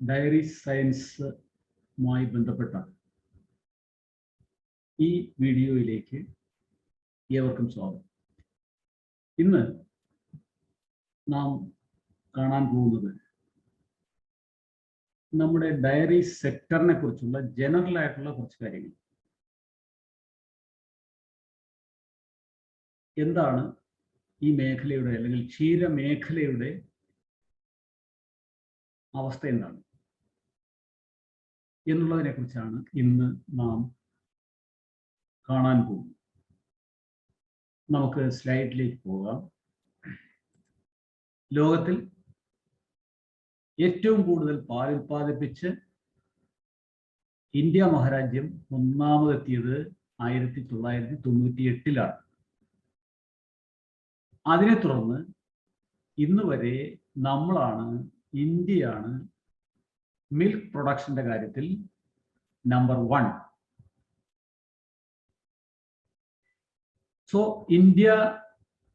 Diary സയൻസുമായി ബന്ധപ്പെട്ട ഈ വീഡിയോയിലേക്ക് ഏവർക്കും സ്വാഗതം. ഇന്ന് നാം കാണാൻ പോകുന്നത് നമ്മുടെ ഡയറി സെക്ടറിനെ കുറിച്ചുള്ള ജനറൽ ആയിട്ടുള്ള കുറച്ച് കാര്യങ്ങൾ. എന്താണ് ഈ മേഖലയുടെ അല്ലെങ്കിൽ ക്ഷീരമേഖലയുടെ അവസ്ഥ എന്താണ് എന്നുള്ളതിനെ കുറിച്ചാണ് ഇന്ന് നാം കാണാൻ പോകുന്നത്. നമുക്ക് സ്ലൈഡിലേക്ക് പോകാം. ലോകത്തിൽ ഏറ്റവും കൂടുതൽ പാൽ ഉൽപ്പാദിപ്പിച്ച് ഇന്ത്യ മഹാരാജ്യം ഒന്നാമതെത്തിയത് 1998-ലാണ്. അതിനെ തുടർന്ന് ഇന്ന് വരെ ഇന്ത്യയാണ് മിൽക്ക് പ്രൊഡക്ഷന്റെ കാര്യത്തിൽ number 1. So India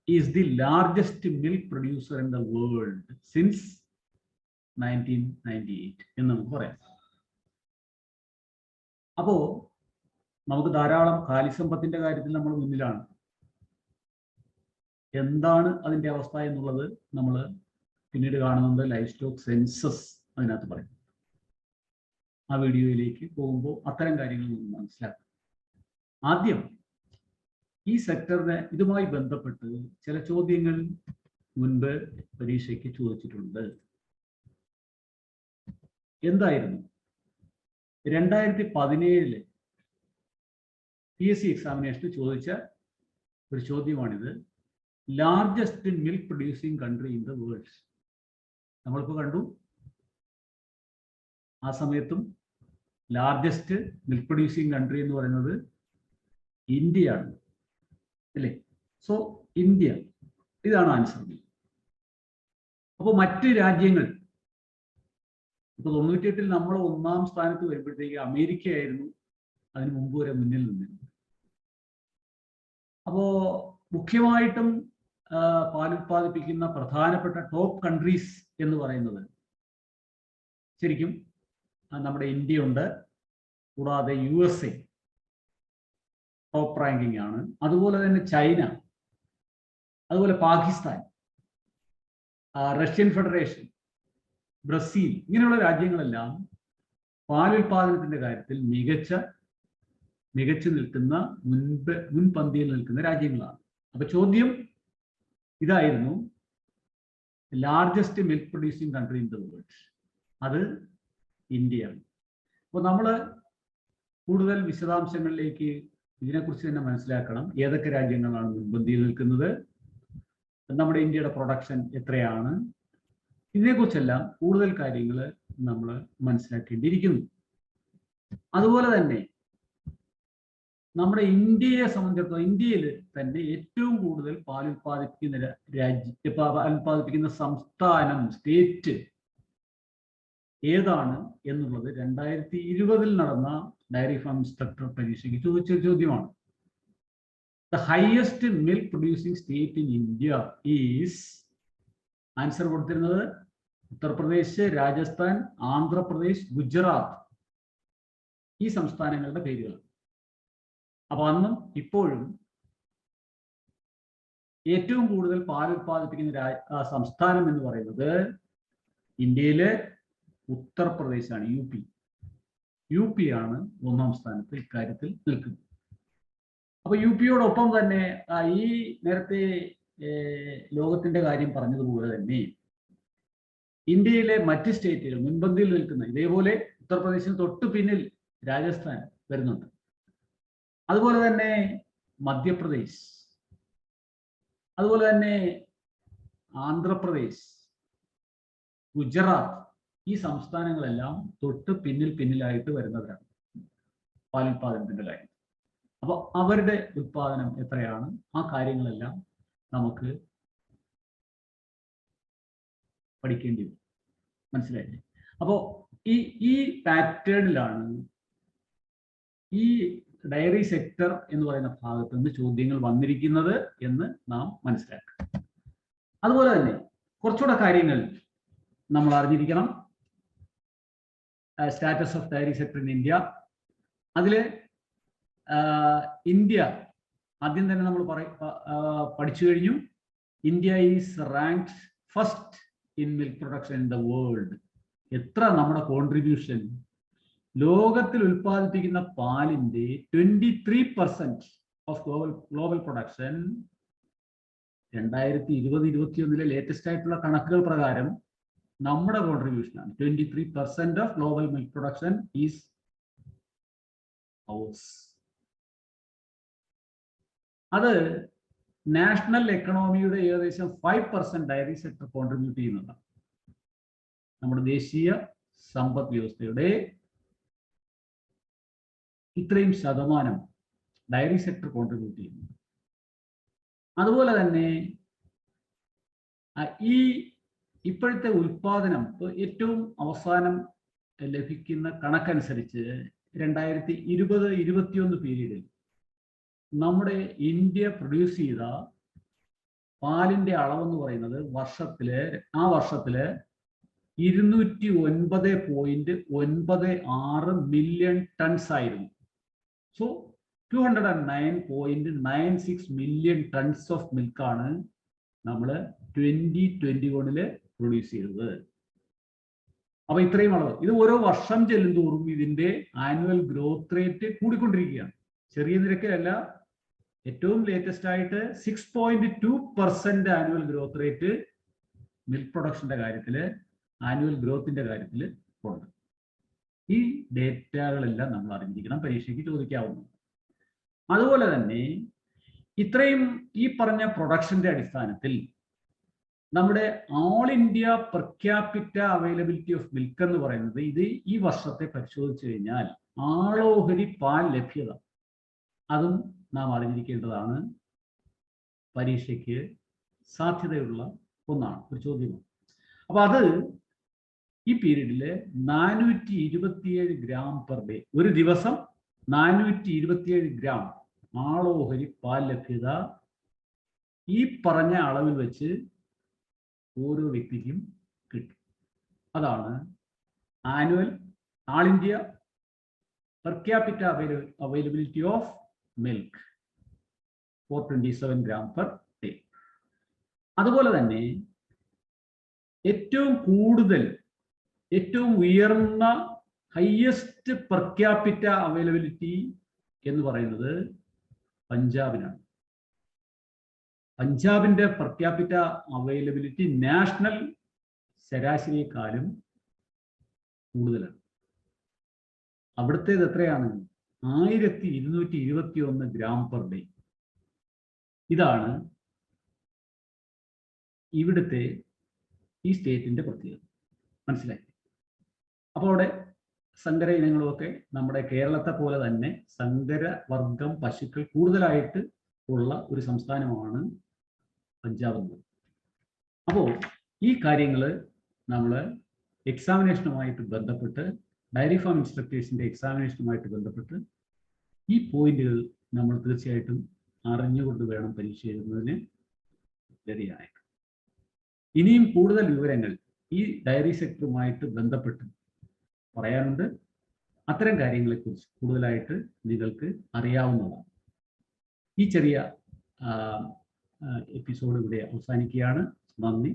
is the largest milk producer in the world since 1998 എന്ന് നമുക്ക് പറയാം. അപ്പോ നമുക്ക് ധാരാളം കാലിസമ്പത്തിന്റെ കാര്യത്തിൽ നമ്മൾ മുന്നിലാണ്. എന്താണ് അതിന്റെ അവസ്ഥ എന്നുള്ളത് നമ്മൾ പിന്നീട് കാണുന്നത് ലൈഫ് സ്റ്റോക്ക് സെൻസസ് അതിനകത്ത് പറയും. ആ വീഡിയോയിലേക്ക് പോകുമ്പോൾ അത്തരം കാര്യങ്ങൾ നമുക്ക് മനസ്സിലാക്കാം. ആദ്യം ഈ സെക്ടറിനെ ഇതുമായി ബന്ധപ്പെട്ട് ചില ചോദ്യങ്ങൾ മുൻപ് പരീക്ഷയ്ക്ക് ചോദിച്ചിട്ടുണ്ട്. എന്തായിരുന്നു 2017 PSC എക്സാമിനേഷന് ചോദിച്ച ഒരു ചോദ്യമാണിത്. Largest milk producing country in the world. നമ്മളിപ്പോൾ കണ്ടു ആ സമയത്തും ലാർജസ്റ്റ് മിൽക്ക് പ്രൊഡ്യൂസിങ് കൺട്രി എന്ന് പറയുന്നത് ഇന്ത്യയാണ്, അല്ലേ? സോ ഇന്ത്യ, ഇതാണ് ആൻസർ. അപ്പോൾ മറ്റ് രാജ്യങ്ങൾ, ഇപ്പൊ 98-ൽ നമ്മൾ 1-ാം സ്ഥാനത്ത് വരുമ്പോഴത്തേക്ക് അമേരിക്കയായിരുന്നു അതിന് മുമ്പ് വരെ മുന്നിൽ നിന്നിരുന്നത്. അപ്പോ മുഖ്യമായിട്ടും പാൽ ഉൽപ്പാദിപ്പിക്കുന്ന പ്രധാനപ്പെട്ട ടോപ്പ് കൺട്രീസ് എന്ന് പറയുന്നത് ശരിക്കും നമ്മുടെ ഇന്ത്യ ഉണ്ട്. കൂടാതെ USA ടോപ്പ് റാങ്കിങ് ആണ്. അതുപോലെ തന്നെ ചൈന, അതുപോലെ പാകിസ്ഥാൻ, റഷ്യൻ ഫെഡറേഷൻ, ബ്രസീൽ, ഇങ്ങനെയുള്ള രാജ്യങ്ങളെല്ലാം പാലുൽപാദനത്തിന്റെ കാര്യത്തിൽ മികച്ചു നിൽക്കുന്ന മുൻപന്തിയിൽ നിൽക്കുന്ന രാജ്യങ്ങളാണ്. അപ്പൊ ചോദ്യം ഇതായിരുന്നു, largest milk producing country in the world. അത് ഇന്ത്യയാണ്. അപ്പോൾ നമ്മൾ കൂടുതൽ വിശദാംശങ്ങളിലേക്ക് ഇതിനെക്കുറിച്ച് തന്നെ മനസ്സിലാക്കണം. ഏതൊക്കെ രാജ്യങ്ങളാണ് മുൻപന്തിയിൽ നിൽക്കുന്നത്, നമ്മുടെ ഇന്ത്യയുടെ പ്രൊഡക്ഷൻ എത്രയാണ്, ഇതിനെക്കുറിച്ചെല്ലാം കൂടുതൽ കാര്യങ്ങൾ നമ്മൾ മനസ്സിലാക്കേണ്ടിയിരിക്കുന്നു. അതുപോലെ തന്നെ നമ്മുടെ ഇന്ത്യയെ സംബന്ധിച്ചിടത്തോളം ഇന്ത്യയിൽ തന്നെ ഏറ്റവും കൂടുതൽ പാൽ ഉൽപ്പാദിപ്പിക്കുന്ന സംസ്ഥാനം, സ്റ്റേറ്റ് ഏതാണ് എന്നുള്ളത് 2020-ൽ നടന്ന ഡയറി ഫാം ഇൻസ്പെക്ടർ പരീക്ഷയ്ക്ക് ചോദിച്ച ചോദ്യമാണ്. The highest milk producing state in India is, answer കൊടുത്തിരുന്നത് ഉത്തർപ്രദേശ്, രാജസ്ഥാൻ, ആന്ധ്രാപ്രദേശ്, ഗുജറാത്ത്. ഈ സംസ്ഥാനങ്ങളുടെ പേരുകൾ. അപ്പൊ അന്നും ഇപ്പോഴും ഏറ്റവും കൂടുതൽ പാൽ ഉൽപ്പാദിപ്പിക്കുന്ന സംസ്ഥാനം എന്ന് പറയുന്നത് ഇന്ത്യയിലെ ഉത്തർപ്രദേശാണ്, UP ആണ് 1-ാം സ്ഥാനത്ത് ഇക്കാര്യത്തിൽ നിൽക്കുന്നത്. അപ്പൊ UPയോടൊപ്പം തന്നെ ഈ നേരത്തെ ലോകത്തിന്റെ കാര്യം പറഞ്ഞതുപോലെ തന്നെ ഇന്ത്യയിലെ മറ്റ് സ്റ്റേറ്റുകൾ മുൻപന്തിയിൽ നിൽക്കുന്ന, ഇതേപോലെ ഉത്തർപ്രദേശിന് തൊട്ട് പിന്നിൽ രാജസ്ഥാൻ വരുന്നുണ്ട്. അതുപോലെ തന്നെ മധ്യപ്രദേശ്, അതുപോലെ തന്നെ ആന്ധ്രാപ്രദേശ്, ഗുജറാത്ത്, ഈ സംസ്ഥാനങ്ങളെല്ലാം തൊട്ട് പിന്നിലായിട്ട് വരുന്നവരാണ് പാലുൽപാദനത്തിന്റെ കാര്യം. അപ്പോൾ അവരുടെ ഉൽപാദനം എത്രയാണ്, ആ കാര്യങ്ങളെല്ലാം നമുക്ക് പഠിക്കേണ്ടി വരും. മനസ്സിലായില്ലേ? അപ്പോൾ ഈ പാറ്റേണിലാണ് ഈ ഡയറി സെക്ടർ എന്ന് പറയുന്ന ഭാഗത്ത് നിന്ന് ചോദ്യങ്ങൾ വന്നിരിക്കുന്നത് എന്ന് നാം മനസ്സിലാക്കുക. അതുപോലെ തന്നെ കുറച്ചുകൂടെ കാര്യങ്ങൾ നമ്മൾ അറിഞ്ഞിരിക്കണം. Status of diary sector in India. അതിൽ ഇന്ത്യ ആദ്യം തന്നെ നമ്മൾ പഠിച്ചു കഴിഞ്ഞു. India is ranked first in milk production in the world. എത്ര നമ്മുടെ കോൺട്രിബ്യൂഷൻ, ലോകത്തിൽ ഉൽപ്പാദിപ്പിക്കുന്ന പാലിന്റെ 23% ഓഫ് ഗ്ലോബൽ പ്രൊഡക്ഷൻ 2020-21 ലേറ്റസ്റ്റ് ആയിട്ടുള്ള കണക്കുകൾ പ്രകാരം നമ്മുടെ കോൺട്രിബ്യൂഷനാണ്. 23% of global milk production is house. അത് നാഷണൽ എക്കണോമിയുടെ ഏകദേശം 5% ഡയറി സെക്ടർ കോൺട്രിബ്യൂട്ട് ചെയ്യുന്നതാണ്. നമ്മുടെ ദേശീയ സമ്പദ് വ്യവസ്ഥയുടെ ഇത്രയും ശതമാനം ഡയറി സെക്ടർ കോൺട്രിബ്യൂട്ട് ചെയ്യുന്നു. അതുപോലെ തന്നെ ഈ ഇപ്പോഴത്തെ ഉൽപാദനം ഏറ്റവും അവസാനം ലഭിക്കുന്ന കണക്കനുസരിച്ച് 2020-21 പീരീഡിൽ നമ്മുടെ ഇന്ത്യ പ്രൊഡ്യൂസ് ചെയ്ത പാലിന്റെ അളവെന്ന് പറയുന്നത് ആ വർഷത്തില് 209.96 മില്യൺ ടൺസ് ആയിരുന്നു. സോ 209.96 മില്യൺ ടൺസ് ഓഫ് മിൽക്കാണ് നമ്മൾ 2021 പ്രൊഡ്യൂസ് ചെയ്തത്. അപ്പൊ ഇത്രയും അളവ്, ഇത് ഓരോ വർഷം ചെല്ലുന്തോറും ഇതിന്റെ ആനുവൽ ഗ്രോത്ത് റേറ്റ് കൂടിക്കൊണ്ടിരിക്കുകയാണ്. ചെറിയ നിരക്കിലല്ല, ഏറ്റവും ലേറ്റസ്റ്റ് ആയിട്ട് 6.2% ആനുവൽ ഗ്രോത്ത് റേറ്റ് മിൽക്ക് പ്രൊഡക്ഷന്റെ കാര്യത്തില്, ആനുവൽ ഗ്രോത്തിന്റെ കാര്യത്തിൽ ഉണ്ട്. ഈ ഡേറ്റകളെല്ലാം നമ്മൾ അറിഞ്ഞിരിക്കണം, പരീക്ഷയ്ക്ക് ചോദിക്കാവുന്നു. അതുപോലെ തന്നെ ഇത്രയും ഈ പറഞ്ഞ പ്രൊഡക്ഷന്റെ അടിസ്ഥാനത്തിൽ നമ്മുടെ all India per capita availability of milk എന്ന് പറയുന്നത്, ഇത് ഈ വർഷത്തെ പരിശോധിച്ചു കഴിഞ്ഞാൽ ആളോഹരി പാൽ ലഭ്യത, അതും നാം അറിഞ്ഞിരിക്കേണ്ടതാണ്. പരീക്ഷയ്ക്ക് സാധ്യതയുള്ള ഒന്നാണ്, ഒരു ചോദ്യമാണ്. അപ്പൊ അത് ഈ പീരീഡില് 427 ഗ്രാം പെർ ഡേ, ഒരു ദിവസം 427 ഗ്രാം ആളോഹരി പാൽ ലഭ്യത ഈ പറഞ്ഞ അളവിൽ വെച്ച് ഓരോ വ്യക്തിക്കും കിട്ടും. അതാണ് annual all India per capita availability of milk 427 gram per day. അതുപോലെ തന്നെ ഏറ്റവും ഉയർന്ന ഹയസ്റ്റ് പെർ ക്യാപിറ്റ അവൈലബിലിറ്റി എന്ന് പറയുന്നത് പഞ്ചാബിനാണ്. പഞ്ചാബിന്റെ പെർ ക്യാപിറ്റ അവൈലബിലിറ്റി നാഷണൽ ശരാശരിയെക്കാളും കൂടുതലാണ്. അവിടുത്തേത് എത്രയാണ്? 1221 ഗ്രാം പെർ ഡേ. ഇതാണ് ഇവിടുത്തെ ഈ സ്റ്റേറ്റിന്റെ പ്രത്യേകത. മനസ്സിലായി? അപ്പോൾ അവിടെ സങ്കര ഇനങ്ങളുമൊക്കെ നമ്മുടെ കേരളത്തെ പോലെ തന്നെ സങ്കര വർഗം പശുക്കൾ കൂടുതലായിട്ട് ഉള്ള ഒരു സംസ്ഥാനമാണ് പഞ്ചാബ് എന്നത്. അപ്പോൾ ഈ കാര്യങ്ങൾ നമ്മൾ എക്സാമിനേഷനുമായിട്ട് ബന്ധപ്പെട്ട്, ഡയറി ഫാം ഇൻസ്ട്രക്ടേഴ്സിന്റെ എക്സാമിനേഷനുമായിട്ട് ബന്ധപ്പെട്ട് ഈ പോയിന്റുകൾ നമ്മൾ തീർച്ചയായിട്ടും അറിഞ്ഞുകൊണ്ട് വേണം പരീക്ഷ എഴുതുന്നതിന് ശരിയായിട്ട്. ഇനിയും കൂടുതൽ വിവരങ്ങൾ ഈ ഡയറി സെക്ടറുമായിട്ട് ബന്ധപ്പെട്ട് പറയാനുണ്ട്. അത്തരം കാര്യങ്ങളെക്കുറിച്ച് കൂടുതലായിട്ട് നിങ്ങൾക്ക് അറിയാവുന്നതാണ്. ഈ ചെറിയ എപ്പിസോഡ് ഇവിടെ അവസാനിക്കുകയാണ്. നന്ദി.